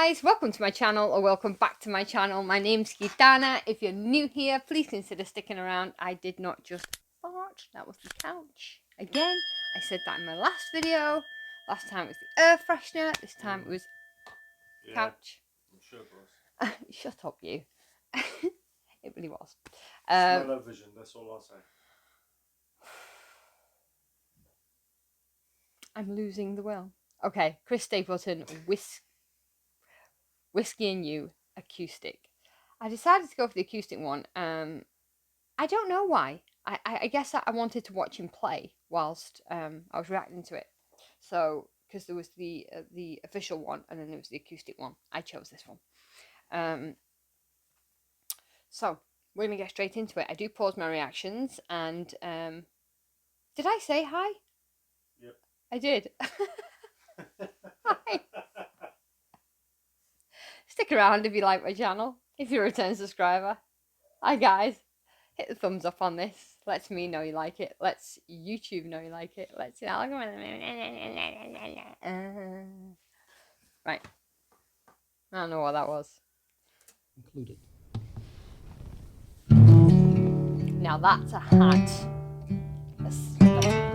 guys, welcome to my channel, or welcome back to my channel. My name's Gitana. If you're new here, please consider sticking around. I did not just fart, that was the couch. Again, I said that in my last video. Last time it was the air freshener, this time it was couch. I'm sure it was. Shut up, you. It really was. Smell-o-vision, that's all I'll say. I'm losing the will. Okay, Chris Stapleton, Whiskey and You, Acoustic. I decided to go for the acoustic one. I don't know why. I guess I wanted to watch him play whilst I was reacting to it. So, because there was the official one and then there was the acoustic one. I chose this one. So, we're going to get straight into it. I do pause my reactions and... did I say hi? Yep. I did. Hi. Stick around if you like my channel, if you're a return subscriber. Hi guys, hit the thumbs up on this. Lets me know you like it. Lets YouTube know you like it. Lets the algorithm. Right. I don't know what that was. Included. Now that's a hat. A stuffed hat.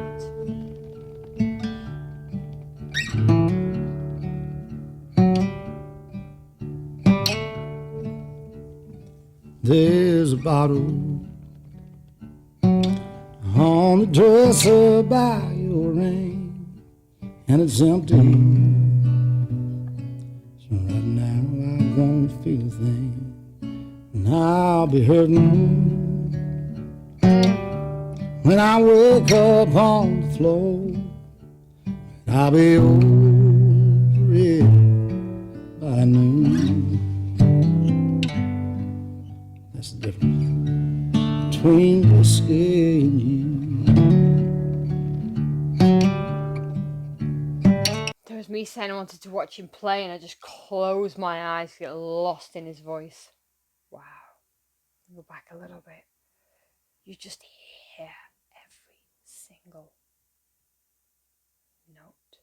There's a bottle on the dresser by your ring, and it's empty. So right now I won't feel a thing, and I'll be hurting when I wake up on the floor. I'll be over it by noon. That's the difference between whiskey and you. There was me saying I wanted to watch him play and I just closed my eyes to get lost in his voice. Wow. Go back a little bit. You just hear every single note.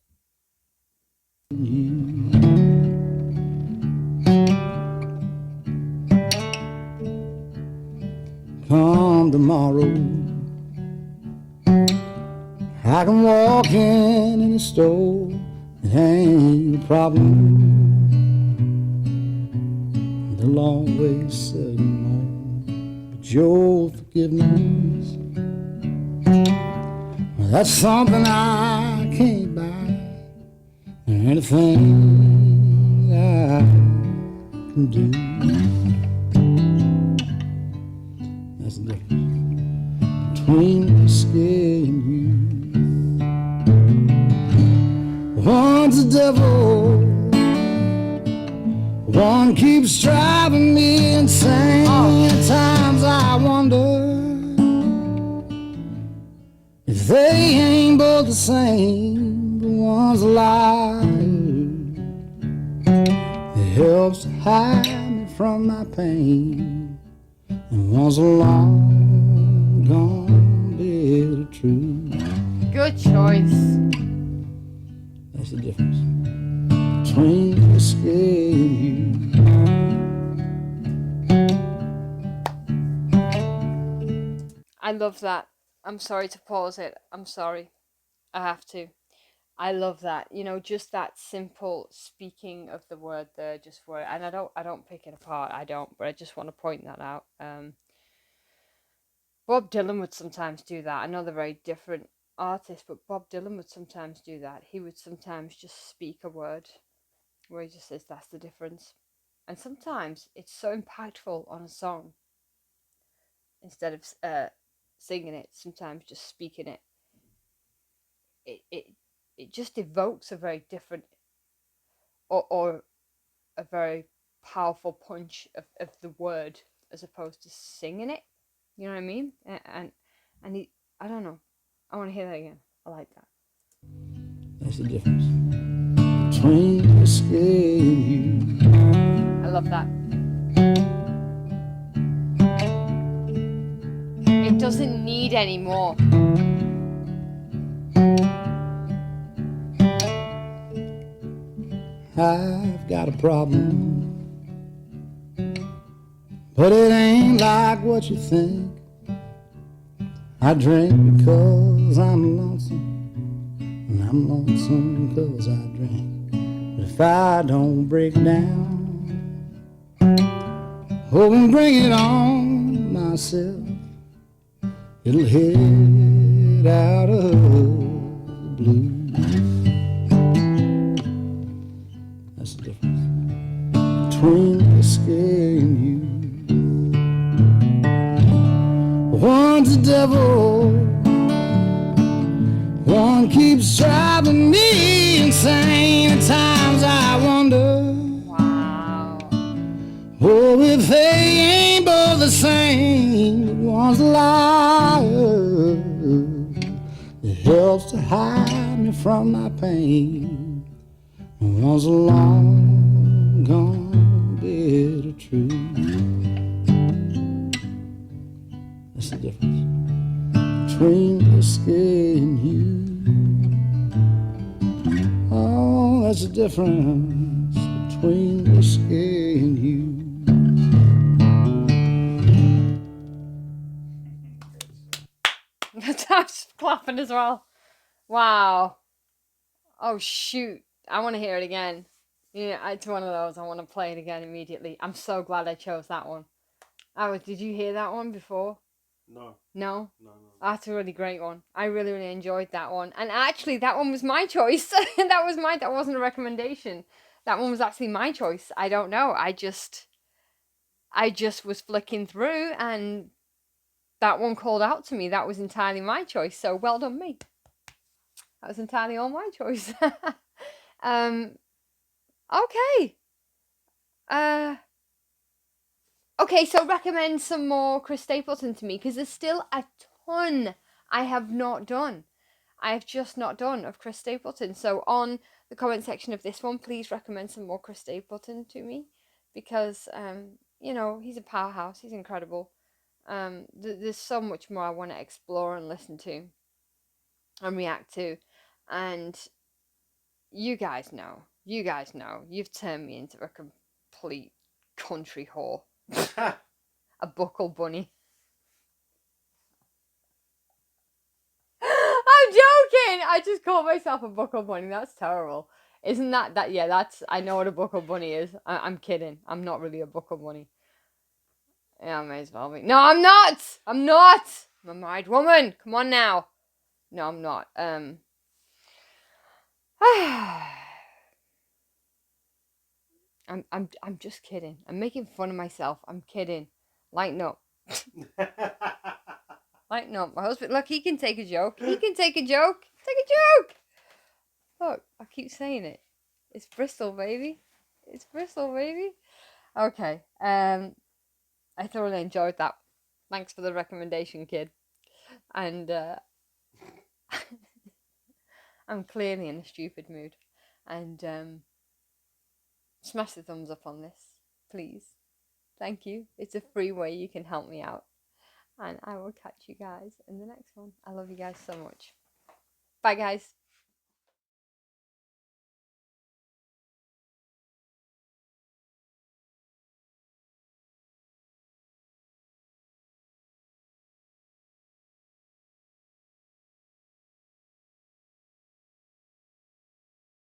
Come tomorrow, I can walk in the store. It ain't a problem. They'll always sell you more, but your forgiveness, well, that's something I can't buy, or anything I can do. That's the difference between whiskey and you. One's a devil, one keeps driving me insane. At times I wonder if they ain't both the same. But one's a liar, it helps to hide me from my pain, and one's a long gone bit of truth. Good choice. That's the difference between whiskey and you. I love that. I'm sorry to pause it. I'm sorry. I have to. I love that. You know, just that simple speaking of the word there, just for it. And I don't pick it apart. I don't, but I just want to point that out. Bob Dylan would sometimes do that. I know they're very different artists, but Bob Dylan would sometimes do that. He would sometimes just speak a word where he just says that's the difference. And sometimes it's so impactful on a song. Instead of singing it, sometimes just speaking it. It just evokes a very different or a very powerful punch of the word as opposed to singing it. You know what I mean? And he, I don't know. I want to hear that again. I like that. That's the difference between whiskey and you. I love that. It doesn't need any more. I've got a problem, but it ain't like what you think. I drink because I'm lonesome, and I'm lonesome because I drink. But if I don't break down, oh, and bring it on myself, it'll head out of the blue. That's the difference between whiskey and you. One's a devil, one keeps driving me insane. At times I wonder, Wow. oh, if they ain't both the same. One's a liar, it helps to hide me from my pain. And one's a long gone bitter truth. That's the difference between whiskey and you. Oh, that's the difference between whiskey and you. I was clapping as well. Wow. Oh shoot. I want to hear it again. Yeah, it's one of those. I want to play it again immediately. I'm so glad I chose that one. Did you hear that one before? No. No? No. That's a really great one. I really, really enjoyed that one. And actually, that one was my choice. That wasn't a recommendation. That one was actually my choice. I don't know. I just was flicking through and that one called out to me. That was entirely my choice. So well done me. That was entirely all my choice. Okay. Okay, so recommend some more Chris Stapleton to me because there's still a ton I have not done. I have just not done of Chris Stapleton. So on the comment section of this one, please recommend some more Chris Stapleton to me because he's a powerhouse. He's incredible. There's so much more I want to explore and listen to and react to, and you guys know, you've turned me into a complete country whore, a buckle bunny. I'm joking. I just called myself a buckle bunny. That's terrible. Isn't that? Yeah, that's. I know what a buckle bunny is. I'm kidding. I'm not really a buckle bunny. Yeah, I may as well be. No, I'm not. I'm not. I'm a married woman. Come on now. No, I'm not. I'm just kidding. I'm making fun of myself. I'm kidding. Lighten up. Lighten up. My husband, look, he can take a joke. He can take a joke. Take a joke. Look, I keep saying it. It's Bristol, baby. It's Bristol, baby. Okay. I thoroughly enjoyed that. Thanks for the recommendation, kid. And I'm clearly in a stupid mood. And smash the thumbs up on this, please. Thank you. It's a free way you can help me out. And I will catch you guys in the next one. I love you guys so much. Bye, guys.